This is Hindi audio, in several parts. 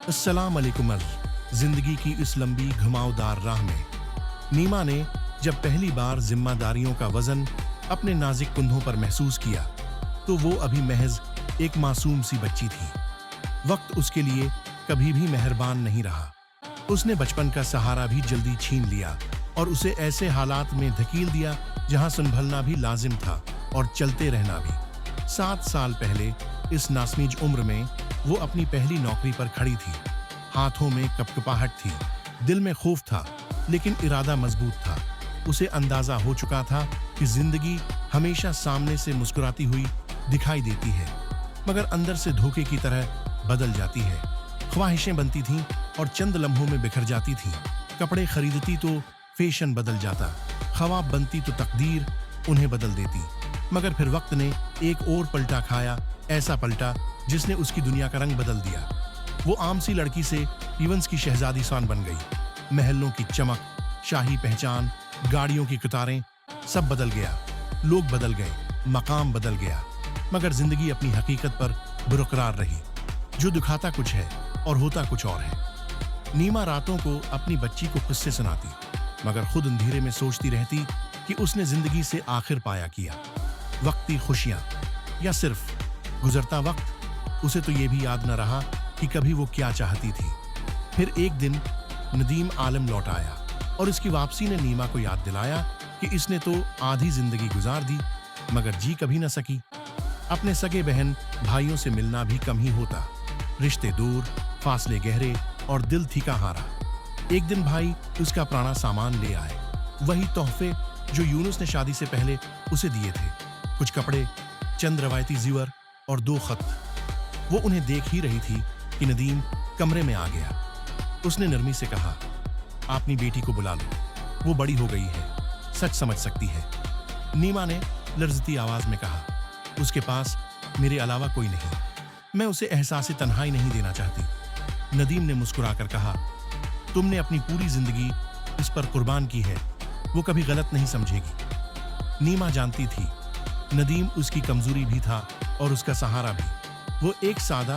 अस्सलाम वालेकुम। जिंदगी की इस लंबी घुमावदार राह में नीमा ने जब पहली बार जिम्मेदारियों का वजन अपने नाजुक कंधों पर महसूस किया तो वो अभी महज एक मासूम सी बच्ची थी। वक्त उसके लिए कभी भी मेहरबान नहीं रहा। उसने बचपन का सहारा भी जल्दी छीन लिया और उसे ऐसे हालात में धकेल दिया जहां संभलना भी लाजिम था और चलते रहना भी। 7 साल पहले इस नासमीज उम्र में वो अपनी पहली नौकरी पर खड़ी थी। हाथों में कपकपाहट थी, दिल में खौफ था, लेकिन इरादा मजबूत था। उसे अंदाजा हो चुका था कि जिंदगी हमेशा सामने से मुस्कुराती हुई दिखाई देती है, मगर अंदर से धोखे की तरह बदल जाती है। ख्वाहिशें बनती थीं और चंद लम्हों में बिखर जाती थीं। कपड़े खरीदती तो फैशन बदल जाता, ख्वाब बनती तो तकदीर उन्हें बदल देती। मगर फिर वक्त ने एक और पलटा खाया, ऐसा पलटा जिसने उसकी दुनिया का रंग बदल दिया। वो आम सी लड़की से इवेंट्स की शहजादी शान बन गई। महलों की चमक, शाही पहचान, गाड़ियों की कतारें, सब बदल गया। लोग बदल गए, मकाम बदल गया, मगर जिंदगी अपनी हकीकत पर बरकरार रही। जो दिखाता कुछ है और होता कुछ और है। नीमा रातों को अपनी बच्ची को किस्से सुनाती, मगर खुद अंधेरे में सोचती रहती कि उसने जिंदगी से आखिर पाया किया। वक्ती खुशियां या सिर्फ गुजरता वक्त। उसे तो ये भी याद न रहा कि कभी वो क्या चाहती थी। फिर एक दिन नदीम आलम लौट आया और इसकी वापसी ने नीमा को याद दिलाया कि इसने तो आधी जिंदगी गुजार दी, मगर जी कभी न सकी। अपने सगे बहन भाइयों से मिलना भी कम ही होता। रिश्ते दूर, फासले गहरे और दिल थीका हारा। एक दिन भाई उसका पुराना सामान ले आए, वही तोहफे जो यूनुस ने शादी से पहले उसे दिए थे। कुछ कपड़े, चंद रवायती ज़ीवर और 2 खत। वो उन्हें देख ही रही थी कि नदीम कमरे में आ गया। उसने नरमी से कहा, अपनी बेटी को बुला लो, वो बड़ी हो गई है, सच समझ सकती है। नीमा ने लर्जती आवाज में कहा, उसके पास मेरे अलावा कोई नहीं, मैं उसे एहसास तन्हाई नहीं देना चाहती। नदीम ने मुस्कुराकर कहा, तुमने अपनी पूरी जिंदगी इस पर कुर्बान की है, वो कभी गलत नहीं समझेगी। नीमा जानती थी नदीम उसकी कमजोरी भी था और उसका सहारा भी। वो एक सादा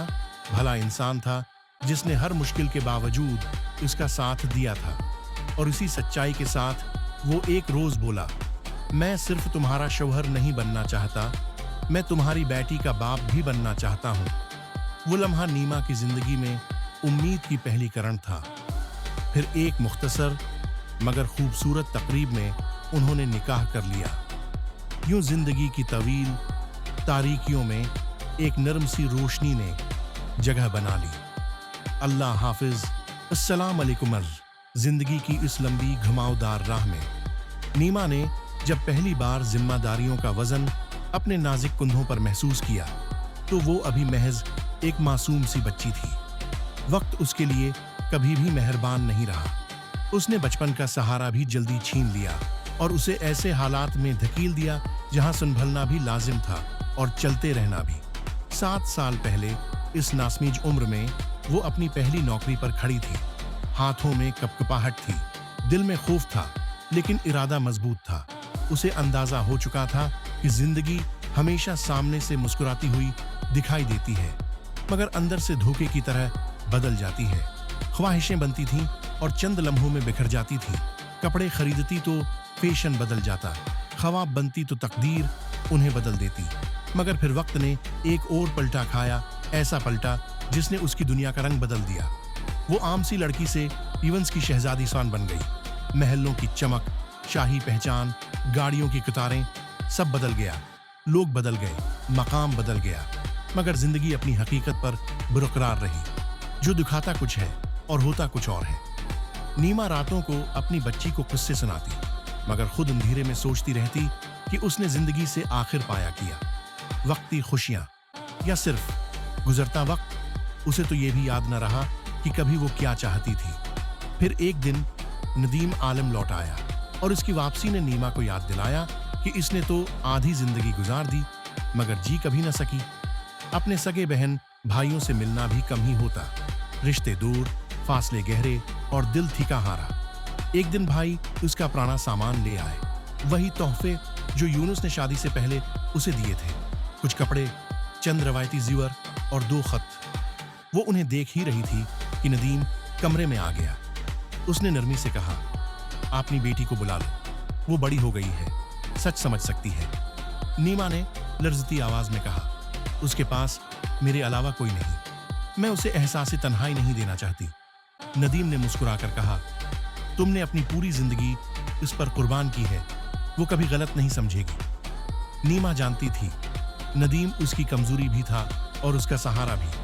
भला इंसान था जिसने हर मुश्किल के बावजूद उसका साथ दिया था। और इसी सच्चाई के साथ वो एक रोज बोला, मैं सिर्फ तुम्हारा शौहर नहीं बनना चाहता, मैं तुम्हारी बेटी का बाप भी बनना चाहता हूँ। वो लम्हा नीमा की जिंदगी में उम्मीद की पहली किरण था। फिर एक मुख्तसर मगर खूबसूरत तकरीब में उन्होंने निकाह कर लिया। यूं जिंदगी की तवील तारीकियों में एक नरम सी रोशनी ने जगह बना ली। अल्लाह हाफिज। अस्सलाम वालेकुम। जिंदगी की इस लंबी घुमावदार राह में नीमा ने जब पहली बार जिम्मेदारियों का वजन अपने नाजुक कंधों पर महसूस किया तो वो अभी महज एक मासूम सी बच्ची थी। वक्त उसके लिए कभी भी मेहरबान नहीं रहा। उसने बचपन का सहारा भी जल्दी छीन लिया और उसे ऐसे हालात में धकेल दिया जहां संभलना भी लाजिम था और चलते रहना भी। 7 साल पहले इस नासमीज उम्र में वो अपनी पहली नौकरी पर खड़ी थी। हाथों में कपकपाहट थी, दिल में खौफ था, लेकिन इरादा मजबूत था। उसे अंदाजा हो चुका था कि जिंदगी हमेशा सामने से मुस्कुराती हुई दिखाई देती है, मगर अंदर से धोखे की तरह बदल जाती है। ख्वाहिशें बनती थीं और चंद लम्हों में बिखर जाती थीं। कपड़े खरीदती तो फैशन बदल जाता, ख्वाब बनती तो तकदीर उन्हें बदल देती। मगर फिर वक्त ने एक और पलटा खाया, ऐसा पलटा जिसने उसकी दुनिया का रंग बदल दिया। वो आम सी लड़की से इवेंट्स की शहजादी शान बन गई। महलों की चमक, शाही पहचान, गाड़ियों की कतारें, सब बदल गया। लोग बदल गए, मकाम बदल गया, मगर जिंदगी अपनी हकीकत पर बरकरार रही। जो दिखाता कुछ है और होता कुछ और है। नीमा रातों को अपनी बच्ची को किस्से सुनाती, मगर खुद अंधेरे में सोचती रहती कि उसने जिंदगी से आखिर पाया किया। वक्ती खुशियां या सिर्फ गुजरता वक्त। उसे तो ये भी याद न रहा कि कभी वो क्या चाहती थी। फिर एक दिन नदीम आलम लौट आया और इसकी वापसी ने नीमा को याद दिलाया कि इसने तो आधी जिंदगी गुजार दी, मगर जी कभी न सकी। अपने सगे बहन भाइयों से मिलना भी कम ही होता। रिश्ते दूर, फासले गहरे और दिल थीका हारा। एक दिन भाई उसका पुराना सामान ले आए, वही तोहफे जो यूनुस ने शादी से पहले उसे दिए थे। कुछ कपड़े, चंद रवायती ज़ीवर और 2 खत। वो उन्हें देख ही रही थी कि नदीम कमरे में आ गया। उसने नरमी से कहा, अपनी बेटी को बुला लो, वो बड़ी हो गई है, सच समझ सकती है। नीमा ने लर्जती आवाज में कहा, उसके पास मेरे अलावा कोई नहीं, मैं उसे एहसास तन्हाई नहीं देना चाहती। नदीम ने मुस्कुराकर कहा, तुमने अपनी पूरी जिंदगी उस पर कुर्बान की है, वो कभी गलत नहीं समझेगी। नीमा जानती थी नदीम उसकी कमजोरी भी था और उसका सहारा भी।